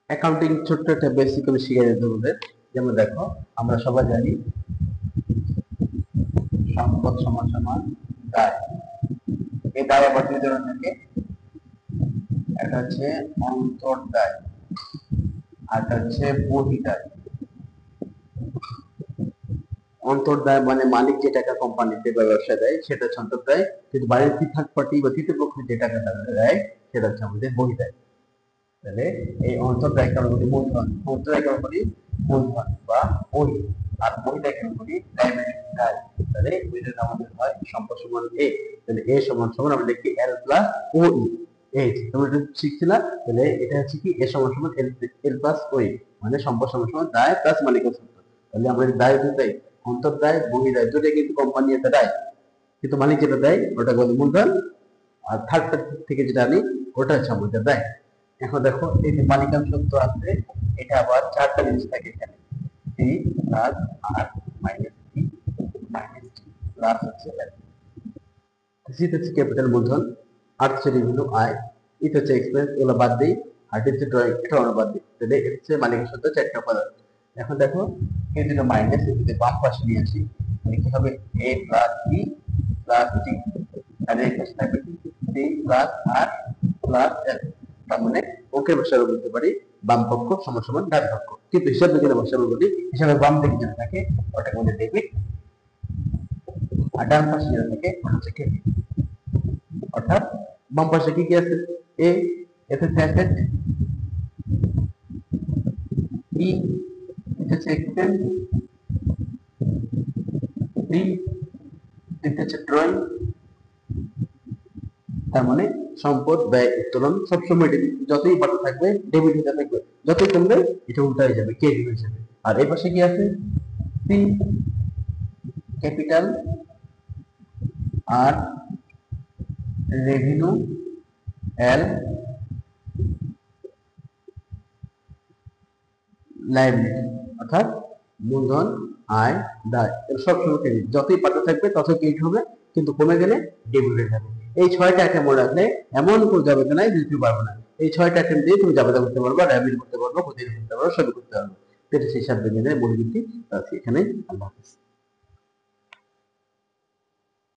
Accounting ছোট্ট একটা basic আমি শিখিয়ে দিতে তোমাদের। যেমন দেখো, আমরা সবাই জানি সম্পদ সমান সমান দায়। এই দায় আবার দুই ধরনের থাকে। একটা হচ্ছে অন্তর্দায়, আর একটা হচ্ছে বহিদায়। অন্তর্দায় মানে মালিক যে টাকা কোম্পানিতে বা ব্যবসায় দেয় সেটা হচ্ছে অন্তর্দায়, কিন্তু বাইরের থার্ড পার্টি বা তৃতীয় পক্ষ যে টাকাটা দেয় সেটা হচ্ছে আমাদের বহিদায়। তাহলে এই অন্তর্দায় কেন বলি মূলধন, অন্তর্দায় কেন বলি মূলধন বা বহি, আর বহিদায় কেন বলি দায়। তাহলে দুইটার আমাদের হয় সম্পদ সমান এ। তাহলে এ সমান সমান আমরা লিখি এল প্লাস ও ই। এই তোমরা এটা শিখছিলা। তাহলে এটা হচ্ছে কি এ সমান সমান এল প্লাস ও ই, মানে সম্পদ সমান সমান দায় প্লাস মালিকের সত্ত্ব। তাহলে আমরা দায় দুটাই, অন্তর্দায় বহিদায় দুটাই কিন্তু কোম্পানি এটা দেয়, কিন্তু মালিক যেটা দেয় ওটা বলি মূলধন, আর থার্ড পার্টি থেকে যেটা আনি ওটা হচ্ছে আমাদের দেয়। এখন দেখো এই যে মালিকান সত্ত্ব আছে, এটা আবার চারটা জিনিস থাকে এখানে, সি প্লাস আর মাইনাস সি মাইনাস টি প্লাস হচ্ছে এল। সি হচ্ছে ক্যাপিটাল মূলধন, আর হচ্ছে রেভিনিউ আয়, ই হচ্ছে এক্সপেন্স, এগুলো বাদ দিই, আর হচ্ছে ড্রয়িং, এটা আমরা বাদ দিই। তাহলে এটা হচ্ছে মালিকান সত্ত্ব চারটা উপাদান। এখন দেখো এই দুটো মাইনাস যদি বাম পাশে নিয়ে আসি তাহলে কি হবে এ প্লাস বি প্লাস টি, আর এই পাশে থাকবে সি প্লাস আর প্লাস এল। তার মানে অঙ্কের ভাষায় বলতে পারি বাম পক্ষ সমান সমান ডান পক্ষ, কিন্তু হিসাব বিজ্ঞানের ভাষায় বলি হিসাবে বাম দিকে যেটা থাকে ওটাকে বলে ডেবিট, আর ডান পাশে যেটা থাকে ওটা হচ্ছে ক্রেডিট। অর্থাৎ বাম পাশে কি কি আছে, এ এটা হচ্ছে অ্যাসেট, বি এটা হচ্ছে এক্সপেন্স, সি এটা হচ্ছে ড্রয়িং। তার মানে সম্পদ ব্যয় উত্তোলন সবসময় ডেবিট, যতই বাড়তে থাকবে ডেবিট হতে থাকবে, যতই কমবে এটা উল্টা হয়ে যাবে, ক্রেডিট হয়ে যাবে। আর এই পাশে কি আছে, সি ক্যাপিটাল, আর রেভিনিউ, এল লাইবিলিটি। অর্থাৎ মূলধন, আয়, দায়, এর সবসময় ক্রেডিট, যতই বাড়তে থাকবে ততই ক্রেডিট হবে, কিন্তু কমে গেলে ডেবিট হয়ে যাবে। এই ছয়টা আইটেম মনে রাখলে এমন কোনো যাবে নাই যে তুমি পারবে না। এই ছয়টা আইটেম দিয়ে তুমি যাবে করতে পারবা, র্যাবিল করতে পারবা, প্রতিদিন করতে পারবা, সবই করতে পারবা। এটা হিসাব বিজ্ঞানের মূল ভিত্তি। এখানে আল্লাহ হাফেজ।